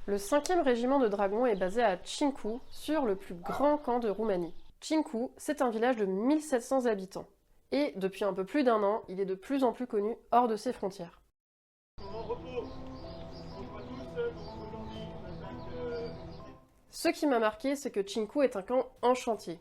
Le 5e régiment de dragons est basé à Cinku, sur le plus grand camp de Roumanie. Cinku, c'est un village de 1700 habitants. Et depuis un peu plus d'un an, il est de plus en plus connu hors de ses frontières. Ce qui m'a marqué, c'est que Cinku est un camp en chantier.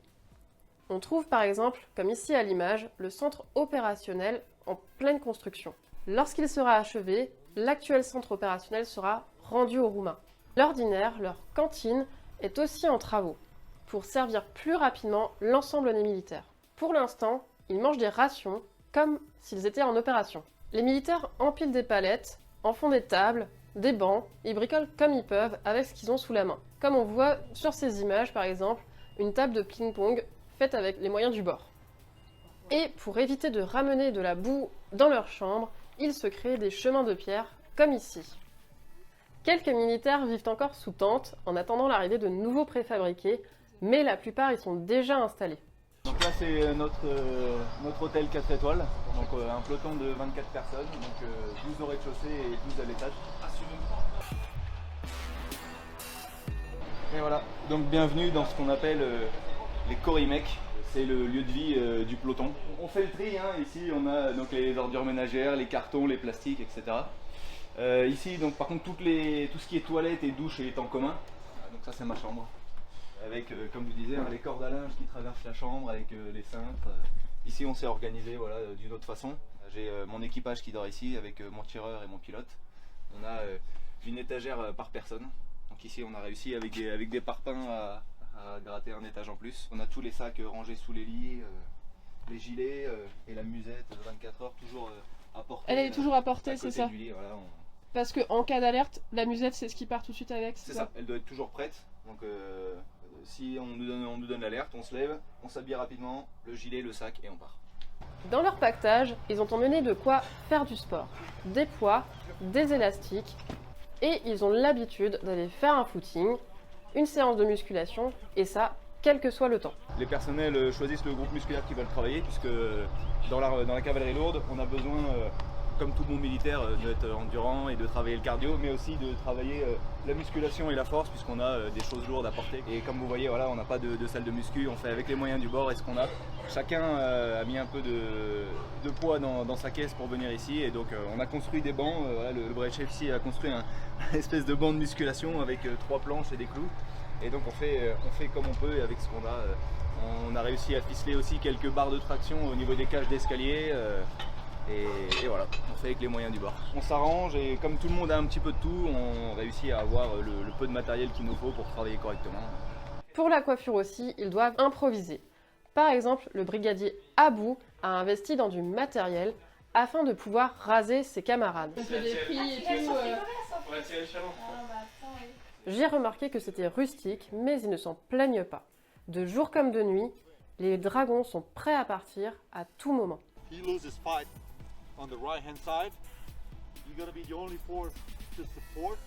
On trouve par exemple, comme ici à l'image, le centre opérationnel en pleine construction. Lorsqu'il sera achevé, l'actuel centre opérationnel sera rendu aux Roumains. L'ordinaire, leur cantine, est aussi en travaux, pour servir plus rapidement l'ensemble des militaires. Pour l'instant, ils mangent des rations, comme s'ils étaient en opération. Les militaires empilent des palettes, en font des tables, des bancs, ils bricolent comme ils peuvent avec ce qu'ils ont sous la main. Comme on voit sur ces images par exemple, une table de ping-pong faite avec les moyens du bord. Et pour éviter de ramener de la boue dans leur chambre, ils se créent des chemins de pierre, comme ici. Quelques militaires vivent encore sous tente, en attendant l'arrivée de nouveaux préfabriqués, mais la plupart y sont déjà installés. Donc là c'est notre hôtel 4 étoiles, donc un peloton de 24 personnes, donc 12 au rez-de-chaussée et 12 à l'étage. Et voilà, donc bienvenue dans ce qu'on appelle les Corimecs, c'est le lieu de vie du peloton. On fait le tri, hein. Ici on a donc les ordures ménagères, les cartons, les plastiques, etc. Ici donc par contre tout ce qui est toilette et douche est en commun, donc ça c'est ma chambre. Avec, comme vous disiez, les cordes à linge qui traversent la chambre avec les cintres. Ici on s'est organisé voilà, d'une autre façon. J'ai mon équipage qui dort ici avec mon tireur et mon pilote. On a une étagère par personne. Donc ici on a réussi avec des parpaings à gratter un étage en plus. On a tous les sacs rangés sous les lits, les gilets et la musette 24 heures toujours à portée. Elle est toujours à portée, c'est ça? Lit, voilà, Parce qu'en cas d'alerte, la musette c'est ce qui part tout de suite avec, c'est ça, elle doit être toujours prête. Donc si on nous donne l'alerte, on se lève, on s'habille rapidement, le gilet, le sac et on part. Dans leur pactage, ils ont emmené de quoi faire du sport, des poids, des élastiques, et ils ont l'habitude d'aller faire un footing, une séance de musculation, et ça, quel que soit le temps. Les personnels choisissent le groupe musculaire qu'ils veulent travailler, puisque dans la cavalerie lourde, on a besoin, comme tout bon militaire, d'être endurant et de travailler le cardio, mais aussi de travailler la musculation et la force, puisqu'on a des choses lourdes à porter. Et comme vous voyez, voilà, on n'a pas de salle de muscu, on fait avec les moyens du bord et ce qu'on a. Chacun a mis un peu de poids dans sa caisse pour venir ici, et donc on a construit des bancs. Voilà, le Brave Chef ici a construit un espèce de banc de musculation avec 3 planches et des clous. Et donc on fait comme on peut et avec ce qu'on a. On a réussi à ficeler aussi quelques barres de traction au niveau des cages d'escalier. Et voilà, on fait avec les moyens du bord. On s'arrange et comme tout le monde a un petit peu de tout, on réussit à avoir le peu de matériel qu'il nous faut pour travailler correctement. Pour la coiffure aussi, ils doivent improviser. Par exemple, le brigadier Abou a investi dans du matériel afin de pouvoir raser ses camarades. On fait des prix et tout. Pour attirer le chaland. J'ai remarqué que c'était rustique, mais ils ne s'en plaignent pas. De jour comme de nuit, les dragons sont prêts à partir à tout moment. He loses fight on the right hand side. You're gonna be the only force to support